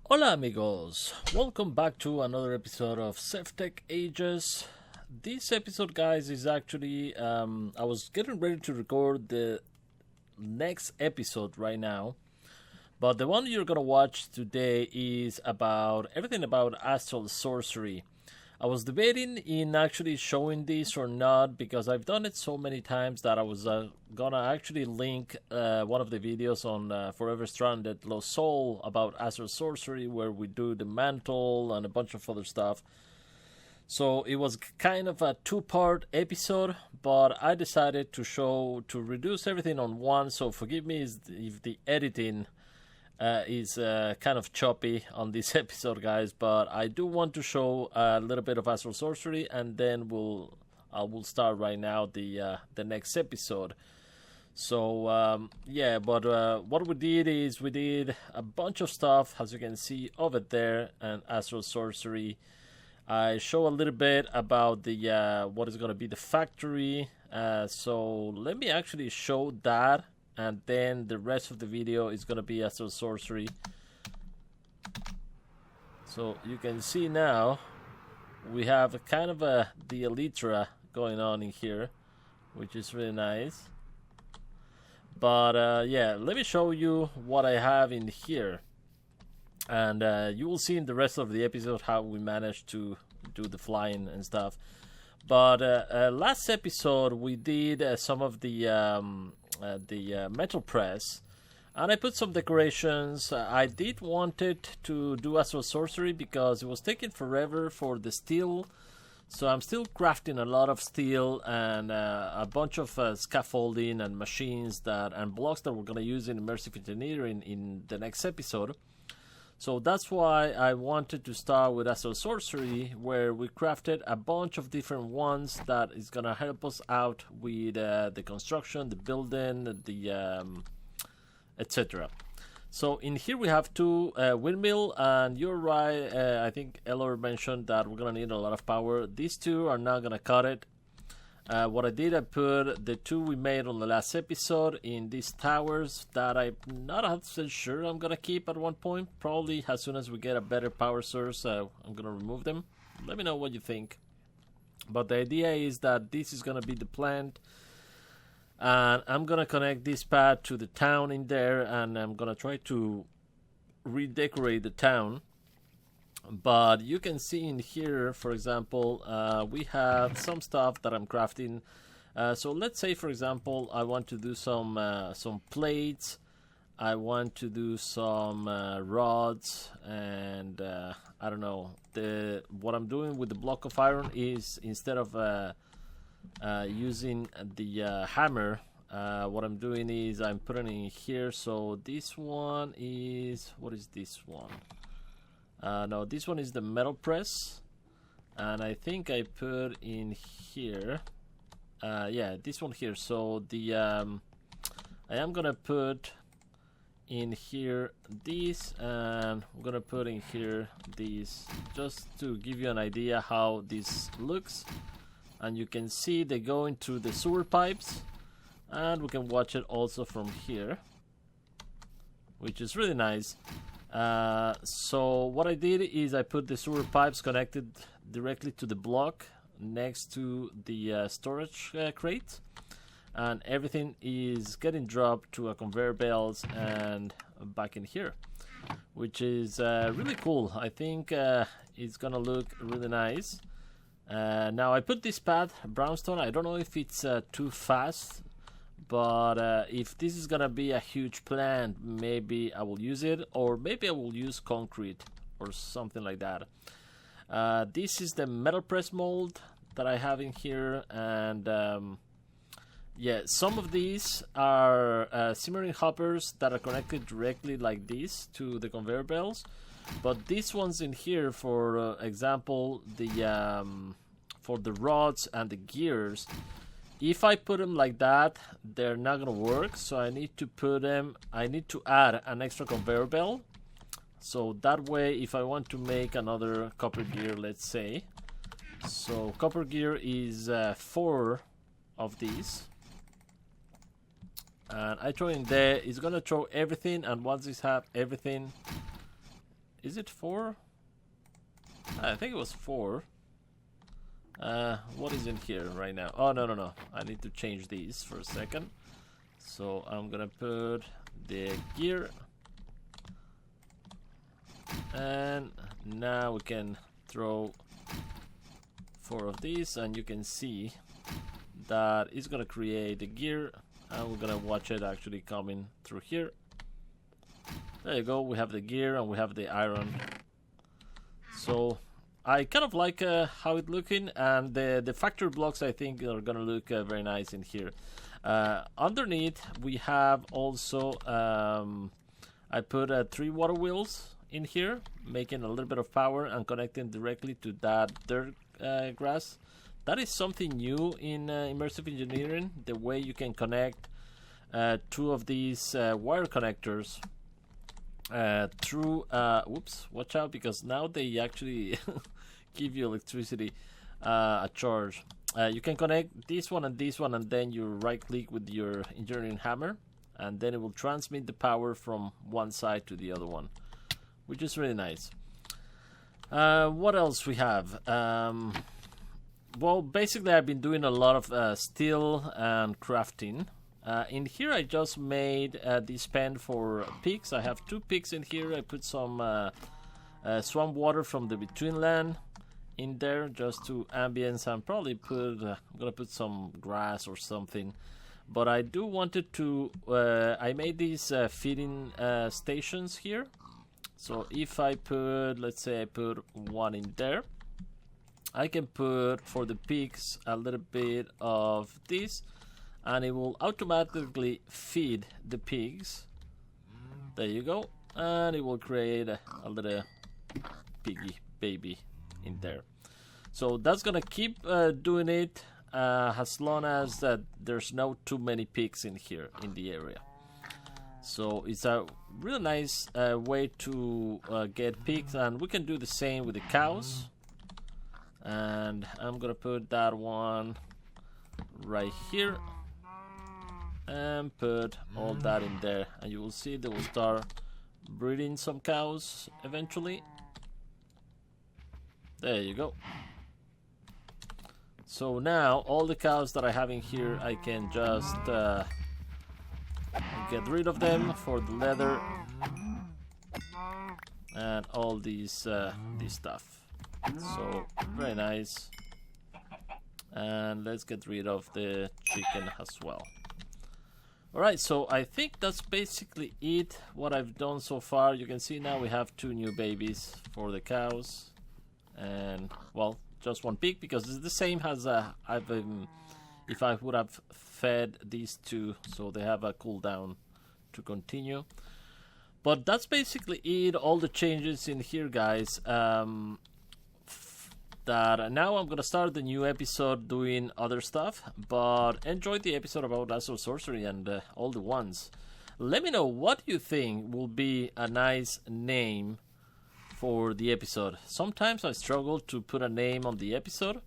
Hola amigos, welcome back to another episode of SevTech Ages. This episode, guys, is actually I was getting ready to record the next episode right now, but the one you're gonna watch today is about everything about Astral Sorcery. I was debating in actually showing this or not because I've done it so many times that I was gonna actually link one of the videos on Forever Stranded Lost Soul about Astral Sorcery, where we do the Mantle and a bunch of other stuff. So it was kind of a two-part episode, but I decided to reduce everything on one. So forgive me if the editing is kind of choppy on this episode, guys, but I do want to show a little bit of Astral Sorcery, and then I will start right now the next episode. So yeah, but what we did is we did a bunch of stuff, as you can see over there, and Astral Sorcery. I show a little bit about the what is going to be the factory. So let me actually show that, and then the rest of the video is going to be Astral Sorcery. So you can see now we have kind of the Elytra going on in here, which is really nice. But yeah, let me show you what I have in here, and you will see in the rest of the episode how we managed to do the flying and stuff. But last episode we did some of the metal press, and I put some decorations. I did wanted to do Astral Sorcery because it was taking forever for the steel, so I'm still crafting a lot of steel and a bunch of scaffolding and machines and blocks that we're going to use in immersive engineering in the next episode. So that's why I wanted to start with Astral Sorcery, where we crafted a bunch of different ones that is going to help us out with the construction, the building, the etc. So in here we have two windmill, and you're right, I think Elor mentioned that we're going to need a lot of power. These two are not going to cut it. What I did, I put the two we made on the last episode in these towers that I'm not 100% sure I'm gonna keep at one point. Probably as soon as we get a better power source, I'm gonna remove them. Let me know what you think. But the idea is that this is gonna be the plant, and I'm gonna connect this pad to the town in there, and I'm gonna try to redecorate the town. But you can see in here, for example, we have some stuff that I'm crafting. So let's say, for example, I want to do some plates. I want to do some rods, and I don't know. What I'm doing with the block of iron is, instead of using the hammer, what I'm doing is I'm putting in here. So this one is, what is this one? No, this one is the metal press, and I think I put in here, yeah, this one here. So the I am gonna put in here these, and I'm gonna put in here these, just to give you an idea how this looks. And you can see they go into the sewer pipes, and we can watch it also from here, which is really nice. So what I did is I put the sewer pipes connected directly to the block next to the storage crate, and everything is getting dropped to a conveyor belts and back in here, which is really cool. I think it's gonna look really nice. Now I put this pad brownstone. I don't know if it's too fast, but if this is gonna be a huge plant, maybe I will use it, or maybe I will use concrete or something like that. This is the metal press mold that I have in here, and yeah, some of these are simmering hoppers that are connected directly like this to the conveyor belts, but these ones in here, for example, for the rods and the gears, if I put them like that, they're not gonna work. So I need to add an extra conveyor belt. So that way, if I want to make another copper gear, let's say, so copper gear is 4 of these, and I throw in there. It's gonna throw everything, and once it's have everything, Is it 4? I think it was 4. What is in here right now? Oh, no. I need to change these for a second. So I'm gonna put the gear. And now we can throw 4 of these, and you can see that it's gonna create the gear, and we're gonna watch it actually coming through here. There you go, we have the gear and we have the iron. So I kind of like how it's looking, and the factory blocks I think are gonna look very nice in here. Underneath we have also I put 3 water wheels in here, making a little bit of power and connecting directly to that dirt grass. That is something new in immersive engineering, the way you can connect 2 of these wire connectors through whoops, watch out, because now they actually give you electricity, a charge. You can connect this one, and then you right click with your engineering hammer, and then it will transmit the power from one side to the other one, which is really nice. What else we have? Well, basically I've been doing a lot of steel and crafting. In here I just made this pen for pigs. I have 2 pigs in here. I put some swamp water from the between land in there just to ambience, and probably put I'm gonna put some grass or something. But I do wanted to I made these feeding stations here. So if I put, let's say I put 1 in there, I can put for the pigs a little bit of this, and it will automatically feed the pigs. There you go, and it will create a little piggy baby in there. So that's gonna keep doing it as long as there's not too many pigs in here in the area. So it's a really nice way to get pigs, and we can do the same with the cows. And I'm gonna put that one right here and put all that in there, and you will see they will start breeding some cows eventually. There you go. So now all the cows that I have in here, I can just get rid of them for the leather and all these stuff. So very nice. And let's get rid of the chicken as well. Alright, so I think that's basically it, what I've done so far. You can see now we have 2 new babies for the cows, and well, just 1 pig, because it's the same as if I would have fed these 2, so they have a cooldown to continue. But that's basically it, all the changes in here, guys. That now I'm gonna start the new episode doing other stuff, but enjoy the episode about Astral Sorcery and all the ones. Let me know what you think will be a nice name for the episode. Sometimes I struggle to put a name on the episode,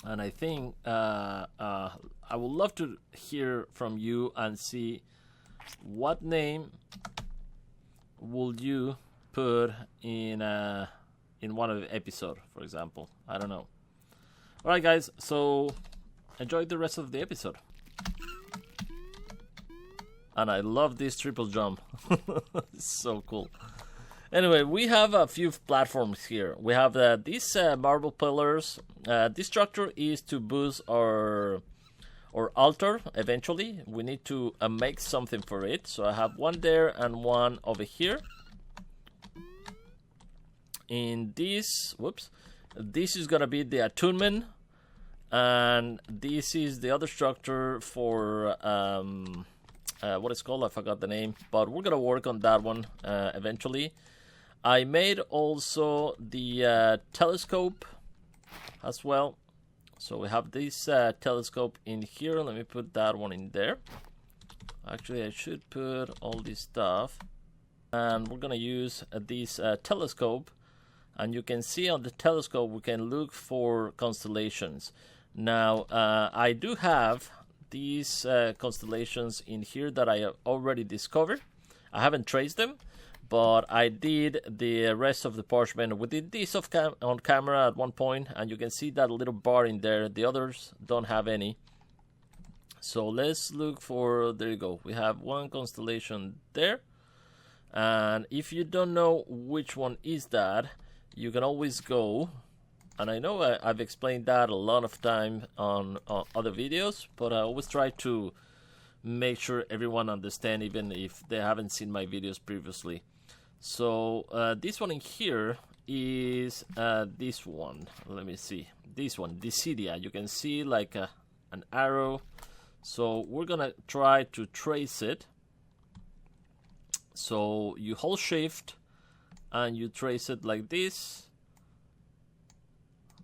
and I think I would love to hear from you and see what name would you put in one of the episode, for example. I don't know. Alright guys, so enjoy the rest of the episode. And I love this triple jump. It's so cool. Anyway, we have a few platforms here. We have these marble pillars. This structure is to boost our altar eventually. We need to make something for it. So I have 1 there and 1 over here. In this, whoops, this is gonna be the attunement, and this is the other structure for what it's called, I forgot the name, but we're gonna work on that one eventually. I made also the telescope as well, so we have this telescope in here. Let me put that one in there. Actually, I should put all this stuff, and we're gonna use this telescope. And you can see on the telescope we can look for constellations. Now I do have these constellations in here that I already discovered. I haven't traced them, but I did the rest of the parchment. We did this on camera at one point, and you can see that little bar in there. The others don't have any. So let's look for, there you go, we have one constellation there. And if you don't know which one is that, you can always go, and I know I've explained that a lot of time on other videos, but I always try to make sure everyone understand, even if they haven't seen my videos previously. So this one in here is this one. Let me see. This one, Dissidia. You can see like an arrow. So we're gonna try to trace it. So you hold shift and you trace it like this.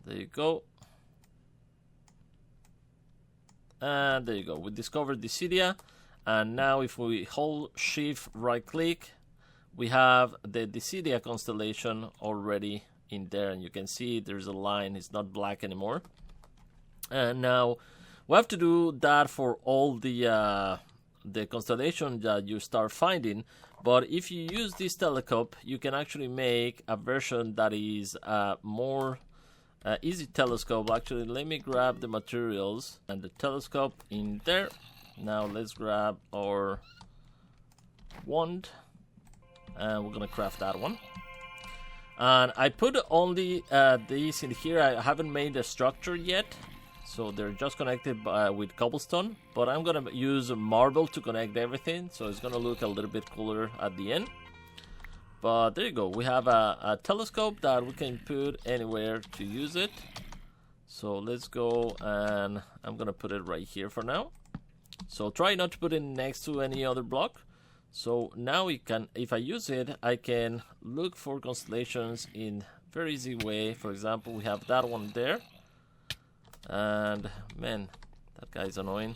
There you go. And there you go. We discovered Dissidia. And now if we hold shift right click, we have the Dissidia constellation already in there. And you can see there's a line. It's not black anymore. And now we have to do that for all the constellation that you start finding. But if you use this telescope, you can actually make a version that is more easy telescope. Actually, let me grab the materials and the telescope in there. Now let's grab our wand, and we're gonna craft that one. And I put only these in here. I haven't made a structure yet, so they're just connected with cobblestone. But I'm gonna use marble to connect everything, so it's gonna look a little bit cooler at the end. But there you go. We have a telescope that we can put anywhere to use it. So let's go, and I'm gonna put it right here for now. So try not to put it next to any other block. So now we can, if I use it, I can look for constellations in very easy way. For example, we have that one there. And man, that guy's annoying.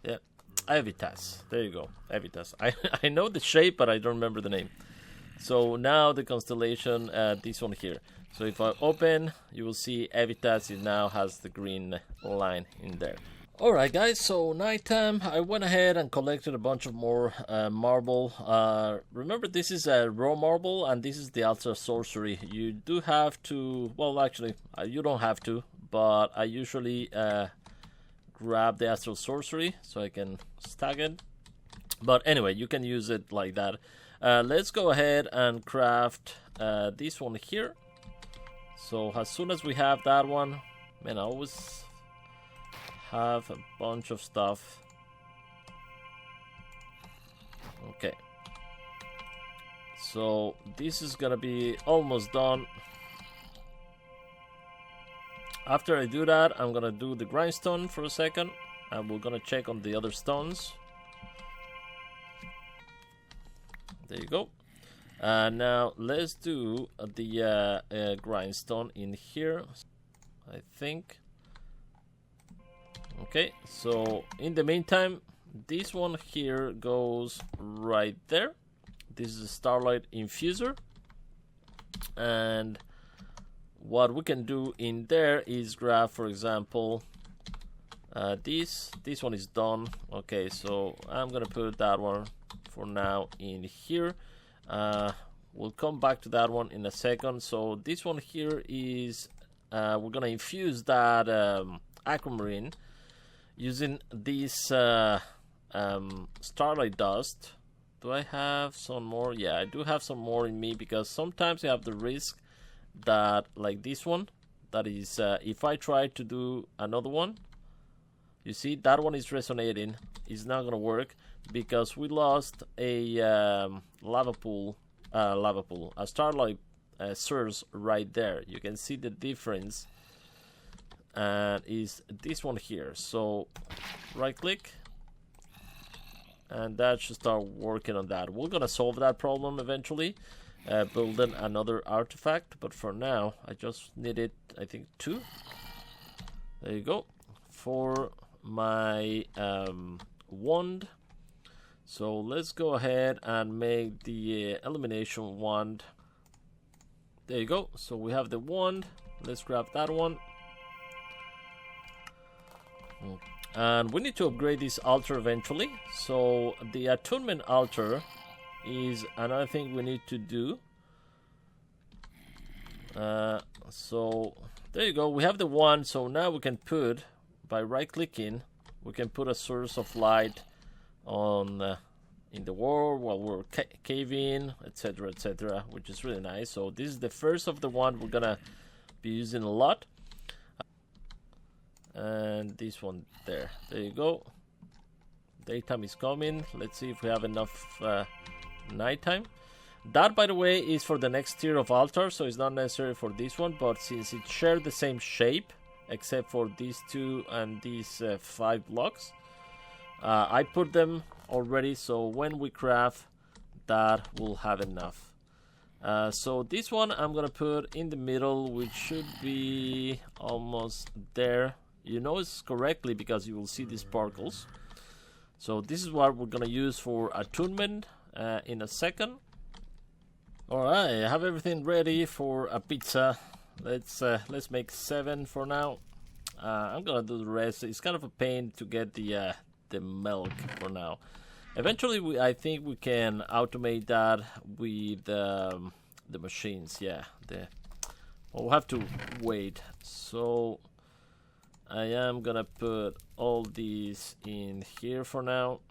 Yeah, Evitas. There you go, Evitas. I know the shape, but I don't remember the name. So now the constellation, this one here. So if I open, you will see Evitas. It now has the green line in there. Alright guys, so nighttime, I went ahead and collected a bunch of more marble. Remember, this is a raw marble, and this is the Astral Sorcery. You do have to, well actually, you don't have to, but I usually grab the Astral Sorcery so I can stack it. But anyway, you can use it like that. Let's go ahead and craft this one here. So as soon as we have that one, man, I always have a bunch of stuff. Okay, so this is gonna be almost done. After I do that, I'm gonna do the grindstone for a second, and we're gonna check on the other stones. There you go. Now let's do the grindstone in here, I think. Okay, so in the meantime, this one here goes right there. This is a Starlight Infuser, and what we can do in there is grab, for example, this one is done. Okay, so I'm gonna put that one for now in here. We'll come back to that one in a second. So this one here is we're gonna infuse that aquamarine using this starlight dust. Do I have some more? Yeah, I do have some more in me, because sometimes you have the risk that, like this one, that is if I try to do another one, you see that one is resonating. It's not gonna work because we lost a lava pool, a starlight source right there. You can see the difference. And is this one here. So right click, and that should start working on that. We're gonna solve that problem eventually, building another artifact, but for now I just needed, I think, 2. There you go, for my wand. So let's go ahead and make the Elimination Wand. There you go. So we have the wand. Let's grab that one. And we need to upgrade this altar eventually. So the attunement altar is another thing we need to do. So there you go. We have the wand. So now we can put, by right clicking, we can put a source of light on in the wall while we're caving, etc., which is really nice. So this is the first of the wand we're gonna be using a lot. And this one there you go. Daytime is coming. Let's see if we have enough nighttime. That, by the way, is for the next tier of altar, so it's not necessary for this one, but since it shared the same shape except for these two and these 5 blocks, I put them already, so when we craft that we'll have enough. So this one I'm gonna put in the middle, which should be almost there. You know it's correctly because you will see these sparkles. So this is what we're gonna use for attunement in a second. Alright, I have everything ready for a pizza. Let's make 7 for now. I'm gonna do the rest. It's kind of a pain to get the milk for now. Eventually I think we can automate that with the machines. Yeah, we'll have to wait. So I am gonna put all these in here for now.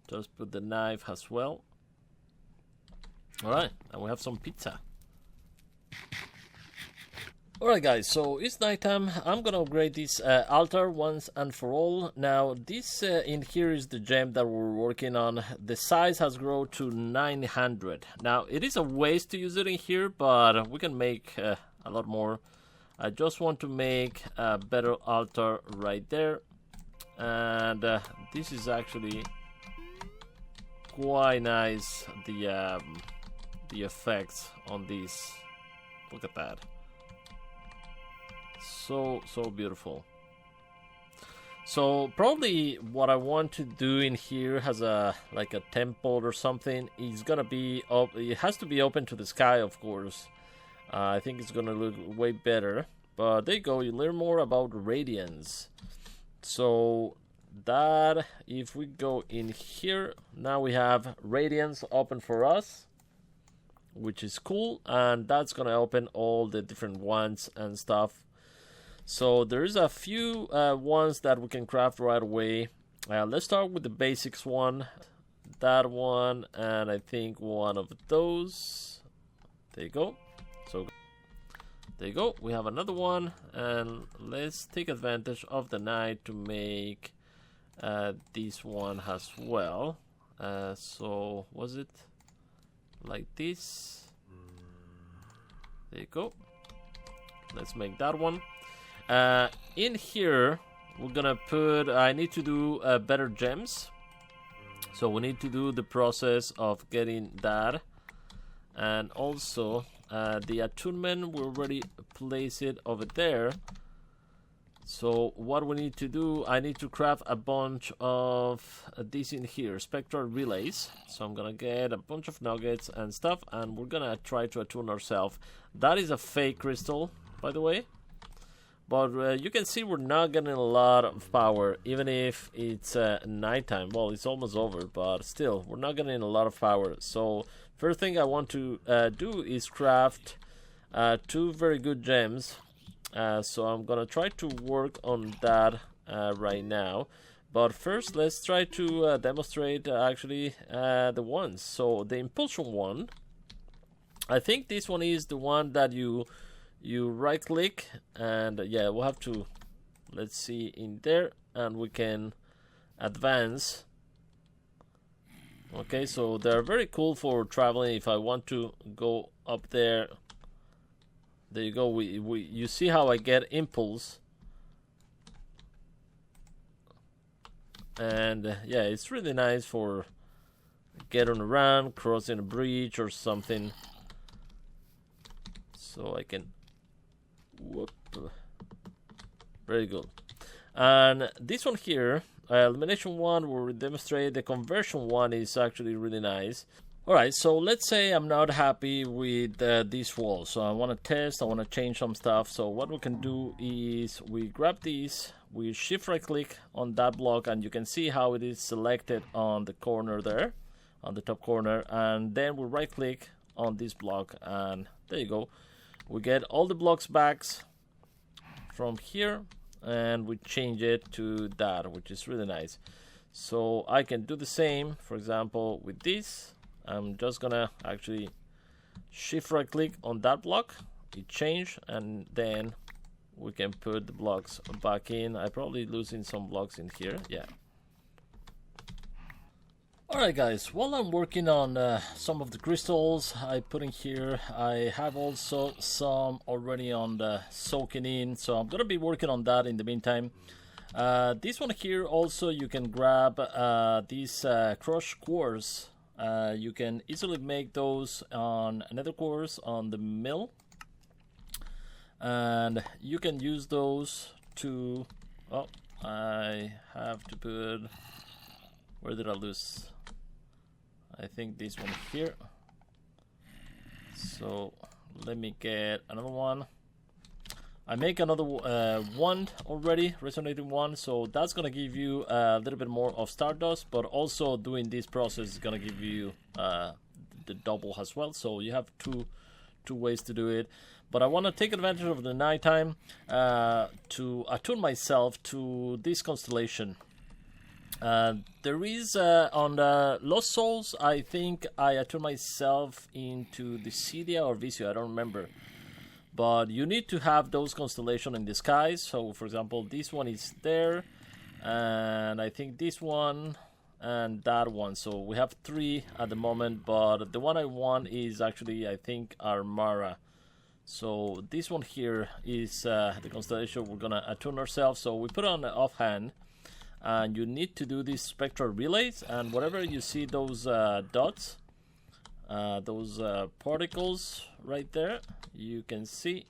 Just put the knife as well. Alright, and we have some pizza. Alright guys, so it's nighttime. I'm gonna upgrade this altar once and for all. Now this in here is the gem that we're working on. The size has grown to 900. Now it is a waste to use it in here, but we can make a lot more. I just want to make a better altar right there. And this is actually quite nice, the effects on this. Look at that. So beautiful. So probably what I want to do in here has like a temple or something. It's gonna be up. It has to be open to the sky, of course. I think it's gonna look way better. But there you go. You learn more about radiance. So that, if we go in here, now we have radiance open for us, which is cool, and that's gonna open all the different wands and stuff. So there's a few ones that we can craft right away. Let's start with the basics one, that one, and I think one of those. There you go. So there you go. We have another one, and let's take advantage of the night to make this one as well. So was it like this? There you go. Let's make that one. In here we're gonna put, I need to do better gems, so we need to do the process of getting that. And also the attunement, we already place it over there. So what we need to do, I need to craft a bunch of these in here, Spectral Relays. So I'm gonna get a bunch of nuggets and stuff, and we're gonna try to attune ourselves. That is a fake crystal, by the way. But you can see we're not getting a lot of power, even if it's nighttime. Well, it's almost over, but still, we're not getting a lot of power. So first thing I want to do is craft 2 very good gems. So I'm gonna try to work on that right now. But first, let's try to demonstrate actually the ones. So the impulsion one, I think this one is the one that you right click, and yeah, we'll have to, let's see in there, and we can advance. Okay, so they're very cool for traveling. If I want to go up there, there you go. You see how I get impulse, and yeah, it's really nice for getting around, crossing a bridge or something. So I can, whoop, very good. And this one here, Elimination Wand, where we demonstrate the conversion one, is actually really nice. Alright, so let's say I'm not happy with this wall. So I want to test, I want to change some stuff. So what we can do is we grab these, we shift right click on that block, and you can see how it is selected on the corner there, on the top corner. And then we right click on this block, and there you go. We get all the blocks back from here, and we change it to that, which is really nice. So I can do the same, for example, with this. I'm just gonna actually shift right click on that block, it changed, and then we can put the blocks back in. I'm probably losing some blocks in here, yeah. Alright guys, while I'm working on some of the crystals I put in here, I have also some already on the soaking in, so I'm gonna be working on that in the meantime. This one here also, you can grab these crushed quartz. You can easily make those on another quartz on the mill, and you can use those to, oh, I have to put, where did I lose? I think this one here. So let me get another one. I make another wand already, resonating wand, so that's gonna give you a little bit more of stardust, but also doing this process is gonna give you the double as well. So you have two ways to do it. But I want to take advantage of the nighttime to attune myself to this constellation. There is on the Lost Souls, I think I attune myself into the Cydia or Visio, I don't remember. But you need to have those constellations in the skies. So for example, this one is there, and I think this one and that one. So we have 3 at the moment, but the one I want is actually, I think, Armara. So this one here is the constellation we're gonna attune ourselves. So we put it on the offhand, and you need to do these spectral relays, and whatever you see those dots, those particles right there, you can see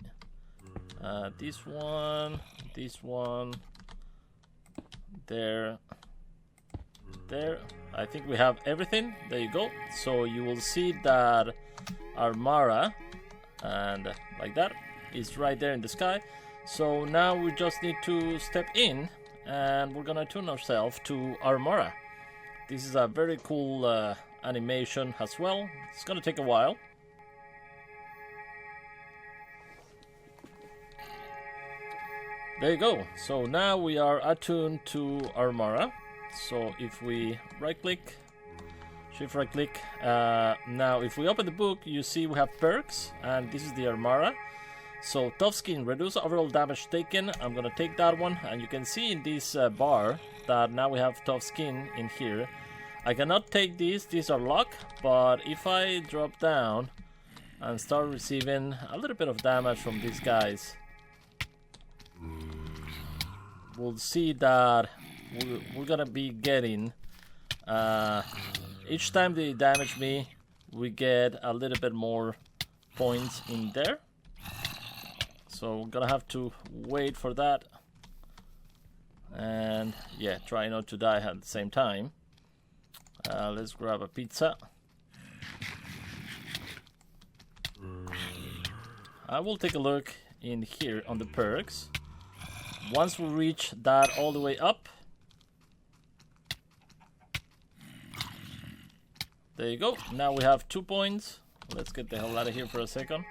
this one, there. I think we have everything. There you go. So you will see that Armara, and like that, is right there in the sky. So now we just need to step in, and we're gonna tune ourselves to Armara. This is a very cool animation as well. It's gonna take a while. There you go. So now we are attuned to Armara. So if we right click, shift right click, now if we open the book, you see we have perks, and this is the Armara. So tough skin, reduce overall damage taken. I'm gonna take that one, and you can see in this bar that now we have tough skin in here. I cannot take these are locked, but if I drop down and start receiving a little bit of damage from these guys, we'll see that we're gonna be getting, each time they damage me, we get a little bit more points in there. So we're gonna have to wait for that, and yeah, try not to die at the same time. Let's grab a pizza. I will take a look in here on the perks. Once we reach that all the way up, there you go. Now we have 2 points. Let's get the hell out of here for a second.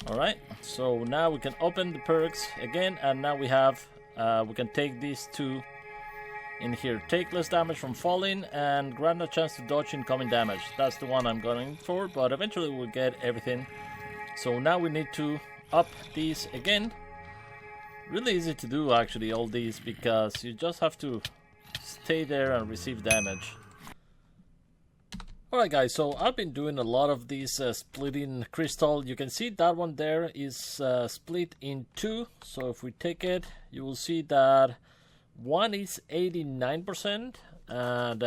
Alright, so now we can open the perks again, and now we have, we can take these 2 in here. Take less damage from falling and grant a chance to dodge incoming damage. That's the one I'm going for, but eventually we'll get everything. So now we need to up these again. Really easy to do actually, all these, because you just have to stay there and receive damage. Alright guys, so I've been doing a lot of these splitting crystal. You can see that one there is split in 2. So if we take it, you will see that one is 89%, and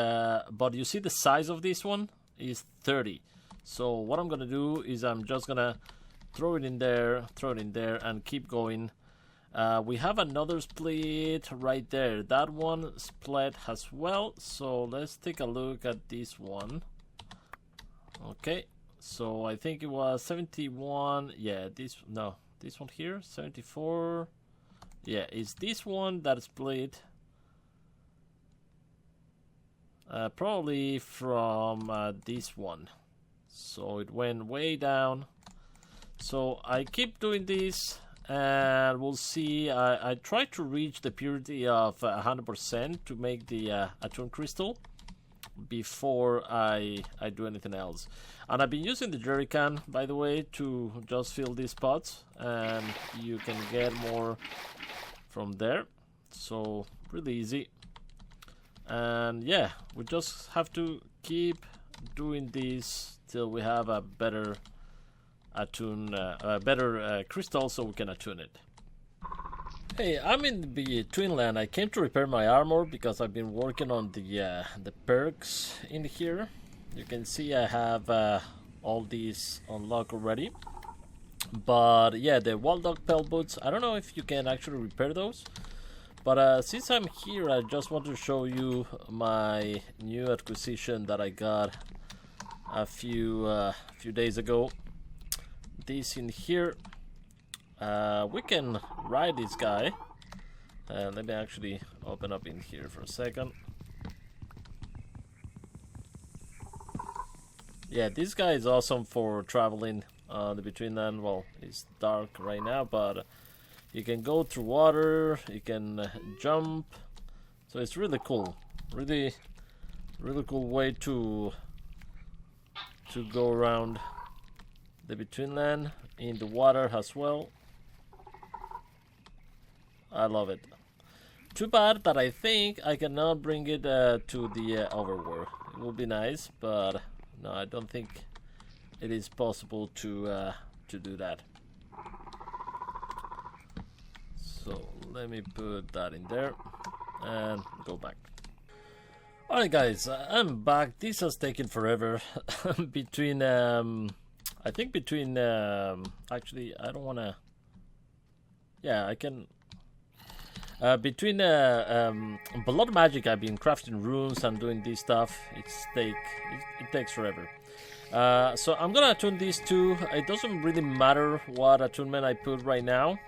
but you see the size of this one is 30. So what I'm gonna do is I'm just gonna throw it in there, and keep going. We have another split right there. That one split as well. So let's take a look at this one. Okay, so I think it was 71. Yeah, this one here, 74. Yeah, it's this one that split. Probably from this one. So it went way down. So I keep doing this, and we'll see. I try to reach the purity of 100% to make the attune crystal before I do anything else. And I've been using the jerry can, by the way, to just fill these pots, and you can get more from there. So really easy. And yeah, we just have to keep doing this till we have a better attune, crystal, so we can attune it. Hey, I'm in the Twinland. I came to repair my armor because I've been working on the perks in here. You can see I have all these unlocked already. But yeah, the Waldog Pell Boots, I don't know if you can actually repair those. But since I'm here, I just want to show you my new acquisition that I got a few days ago. This in here, we can ride this guy. Let me actually open up in here for a second. Yeah, this guy is awesome for traveling the Betweenland. Well, it's dark right now, but you can go through water, you can jump, so it's really cool. Really cool way to go around the Betweenland in the water as well. I love it. Too bad that I think I cannot bring it to the overworld. It would be nice, but no, I don't think it is possible to do that. So let me put that in there and go back. Alright guys, I'm back. This has taken forever. Between I think between actually I don't wanna, yeah, I can between Blood Magic, I've been crafting runes and doing this stuff. It takes forever. So I'm gonna attune these two. It doesn't really matter what attunement I put right now,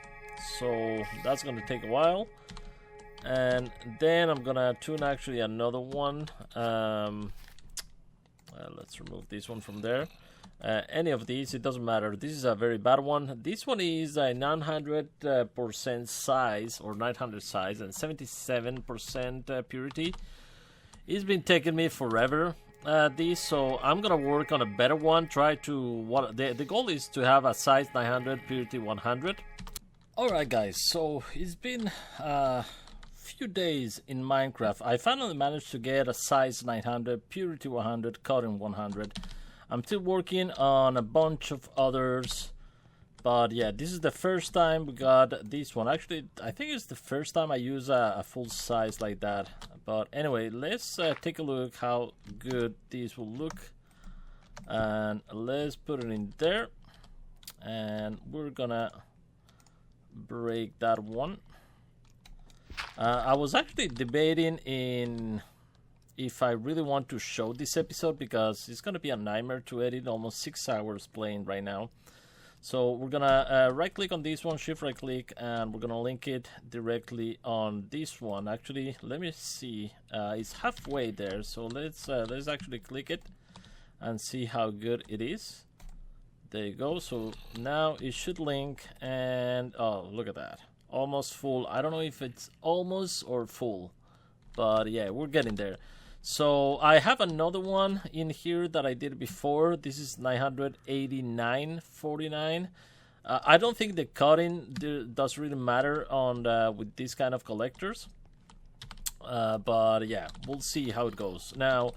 so that's gonna take a while. And then I'm gonna attune actually another one. Let's remove this one from there. Any of these, it doesn't matter. This is a very bad one. This one is a 900% size, or 900 size, and 77% purity. It's been taking me forever, this, so I'm gonna work on a better one. Try to, the goal is to have a size 900, purity 100. Alright guys, so it's been few days in Minecraft. I finally managed to get a size 900, purity 100, cutting 100. I'm still working on a bunch of others, but yeah, this is the first time we got this one. Actually, I think it's the first time I use a full size like that. But anyway, let's take a look how good this will look, and let's put it in there, and we're gonna break that one. I was actually debating in if I really want to show this episode, because it's gonna be a nightmare to edit. Almost 6 hours playing right now. So we're gonna right click on this one, shift right click, and we're gonna link it directly on this one. Actually, let me see, it's halfway there, so let's actually click it and see how good it is. There you go. So now it should link, and oh, look at that, almost full. I don't know if it's almost or full, but yeah, we're getting there. So I have another one in here that I did before. This is 989.49. I don't think the cutting does really matter on with these kind of collectors, but yeah, we'll see how it goes. Now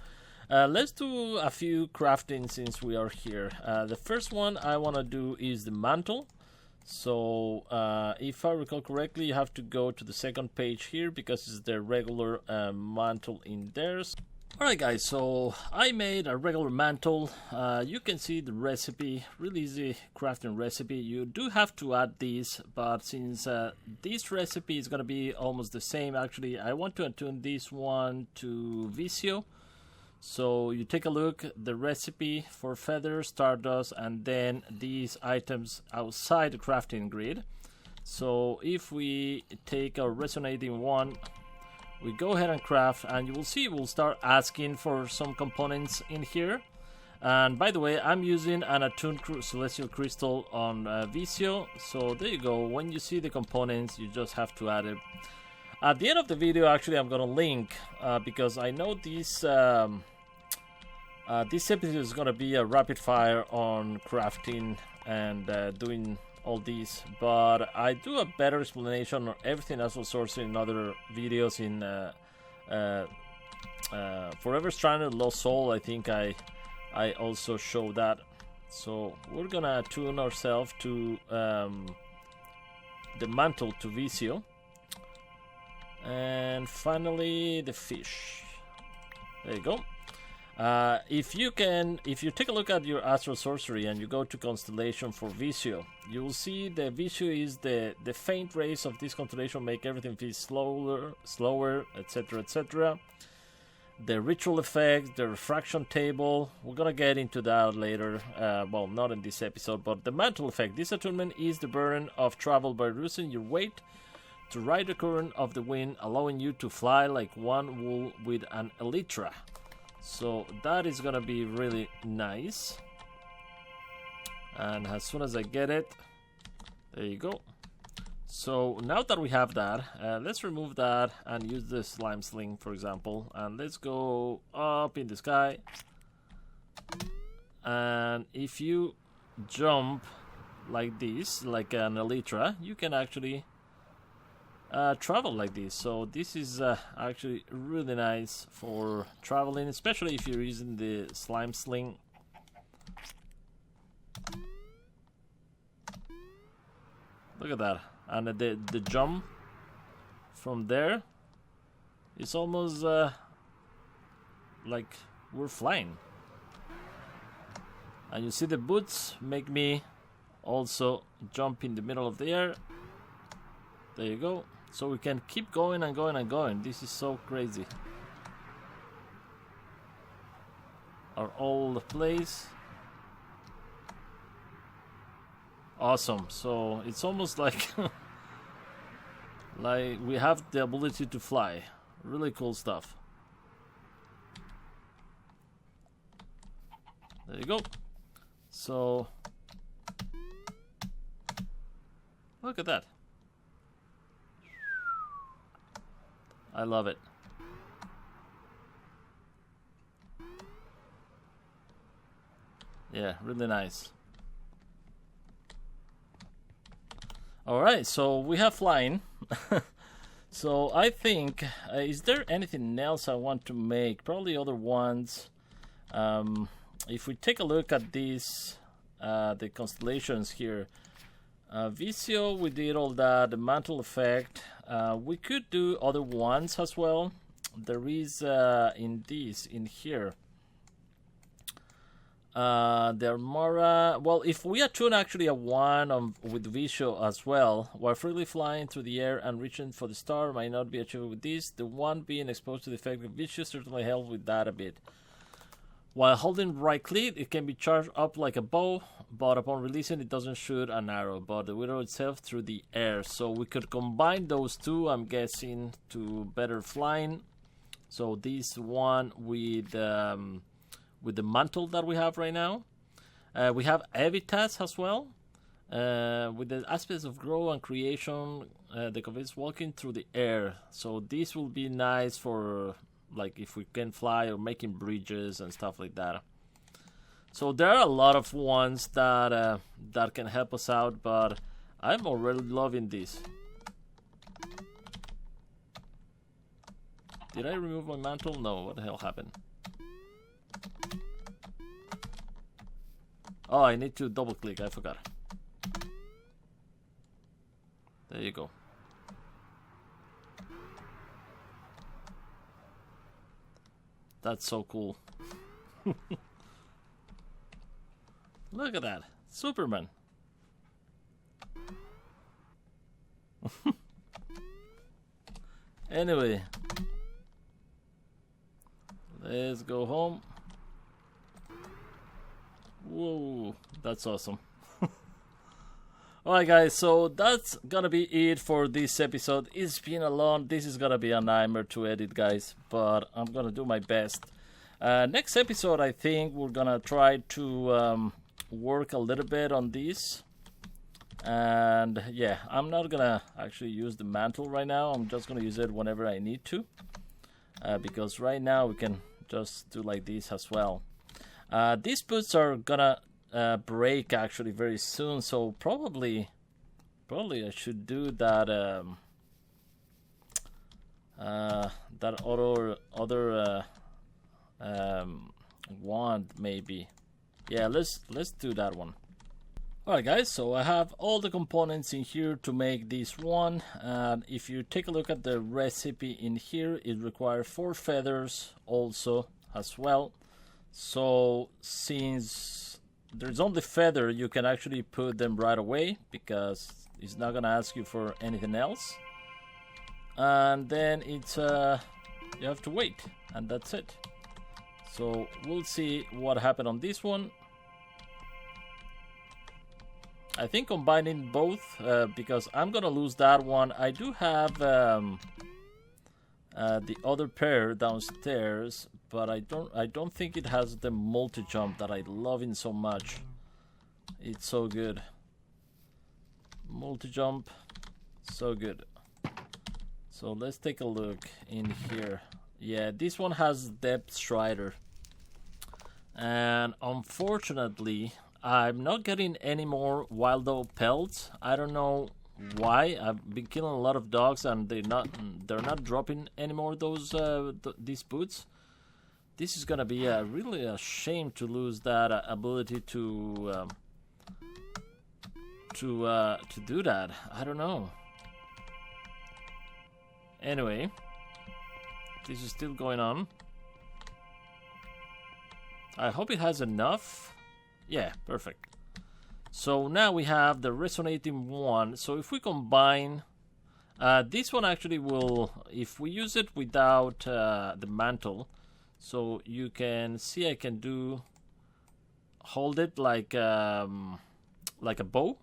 let's do a few crafting since we are here. The first one I want to do is the mantle. So if I recall correctly, you have to go to the second page here because it's the regular mantle in there. Alright guys, so I made a regular mantle. You can see the recipe, really easy crafting recipe. You do have to add these, but since this recipe is going to be almost the same, actually I want to attune this one to Visio. So you take a look, the recipe for feather, stardust, and then these items outside the crafting grid. So if we take a resonating one, we go ahead and craft, and you will see we'll start asking for some components in here. And by the way, I'm using an attuned celestial crystal on Visio. So there you go. When you see the components, you just have to add it. At the end of the video, actually, I'm gonna link because I know this episode is gonna be a rapid fire on crafting and doing all these, but I do a better explanation on everything Astral Sorcery in other videos in Forever Stranded Lost Soul. I think I also show that. So we're gonna tune ourselves to the mantle to Visio, and finally the fish. There you go. If you take a look at your Astral Sorcery and you go to Constellation for Visio, you will see the Visio is the faint rays of this constellation make everything feel slower, etc., etc. The ritual effects, the refraction table, we're gonna get into that later. Well, not in this episode, but the mantle effect. This attunement is the burden of travel by reducing your weight to ride the current of the wind, allowing you to fly like one wool with an elytra. So that is gonna be really nice. And as soon as I get it, there you go. So now that we have that, let's remove that and use the slime sling, for example. And let's go up in the sky. And if you jump like this, like an elytra, you can actually travel like this. So this is actually really nice for traveling, especially if you're using the slime sling. Look at that. And the jump from there is almost like we're flying. And you see the boots make me also jump in the middle of the air. There you go. So we can keep going and going and going. This is so crazy. Our old place. Awesome. So it's almost like like we have the ability to fly. Really cool stuff. There you go. So look at that. I love it. Yeah, really nice. Alright, so we have flying. So I think, is there anything else I want to make? Probably other ones. If we take a look at these, the constellations here. Visio, we did all that, the mantle effect. We could do other ones as well. There is in here. The Armora. Well, if we attune actually a one with Visio as well, while freely flying through the air and reaching for the star might not be achieved with this. The one being exposed to the effect of Visio certainly helps with that a bit. While holding right click, it can be charged up like a bow, but upon releasing it doesn't shoot an arrow, but the arrow itself through the air. So we could combine those two, I'm guessing, to better flying. So this one with the mantle that we have right now. We have Evitas as well. With the aspects of growth and creation, the conveys walking through the air. So this will be nice for like if we can fly or making bridges and stuff like that. So there are a lot of ones that that can help us out, but I'm already loving this. Did I remove my mantle? No, what the hell happened? Oh, I need to double click, I forgot. There you go. That's so cool. Look at that. Superman. Anyway. Let's go home. Whoa, that's awesome. Alright guys, so that's gonna be it for this episode. It's been a long, this is gonna be a nightmare to edit, guys, but I'm gonna do my best. Next episode, I think we're gonna try to work a little bit on this. And yeah, I'm not gonna actually use the mantle right now. I'm just gonna use it whenever I need to. Because right now we can just do like this as well. These boots are gonna break actually very soon, so probably I should do that that other wand maybe. Yeah, let's do that one. Alright guys, so I have all the components in here to make this one, and if you take a look at the recipe in here, it requires 4 feathers also as well. So since there's only feather, you can actually put them right away because it's not gonna ask you for anything else. And then it's you have to wait, and that's it. So we'll see what happened on this one. I think combining both, because I'm gonna lose that one. I do have the other pair downstairs, but I don't think it has the multi-jump that I love it so much. It's so good. Multi-jump, so good. So let's take a look in here. Yeah, this one has depth strider, and unfortunately I'm not getting any more wild dog pelts. I don't know why. I've been killing a lot of dogs and they're not dropping anymore those these boots. This is gonna be really a shame to lose that ability to do that. I don't know. Anyway, this is still going on. I hope it has enough. Yeah, perfect. So now we have the resonating one. So if we combine, this one actually will, if we use it without the mantle, so you can see I can hold it like a bow,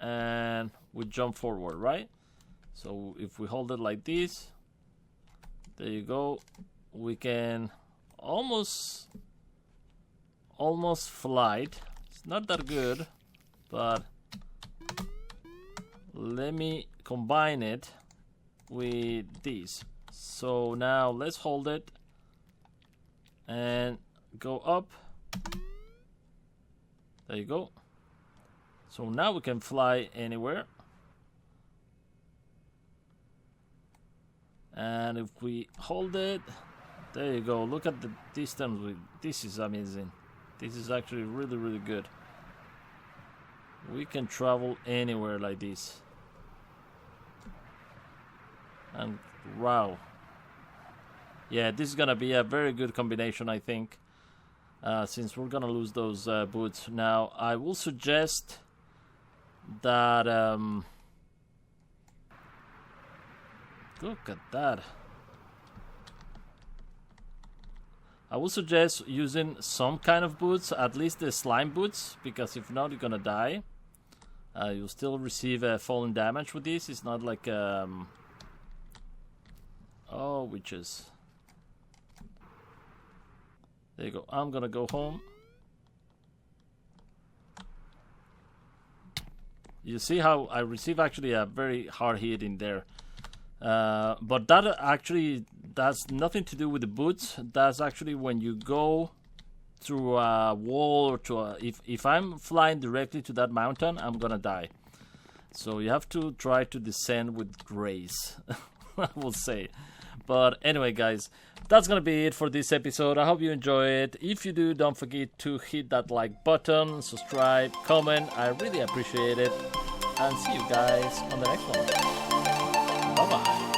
and we jump forward, right? So if we hold it like this, there you go. We can almost fly. It's not that good, but let me combine it with this. So now let's hold it and go up. There you go. So now we can fly anywhere. And if we hold it, there you go. Look at the distance. This is amazing. This is actually really, really good. We can travel anywhere like this. And wow. Yeah, this is gonna be a very good combination, I think. Since we're gonna lose those boots. Now, I will suggest that... look at that. I would suggest using some kind of boots, at least the slime boots, because if not, you're gonna die. You'll still receive falling damage with this. It's not like oh, witches. There you go. I'm gonna go home. You see how I receive actually a very hard hit in there. But that actually has nothing to do with the boots. That's actually when you go through a wall or to a, if I'm flying directly to that mountain, I'm gonna die. So you have to try to descend with grace, I will say. But anyway, guys, that's gonna be it for this episode. I hope you enjoy it. If you do, don't forget to hit that like button, subscribe, comment. I really appreciate it. And see you guys on the next one. Bye-bye.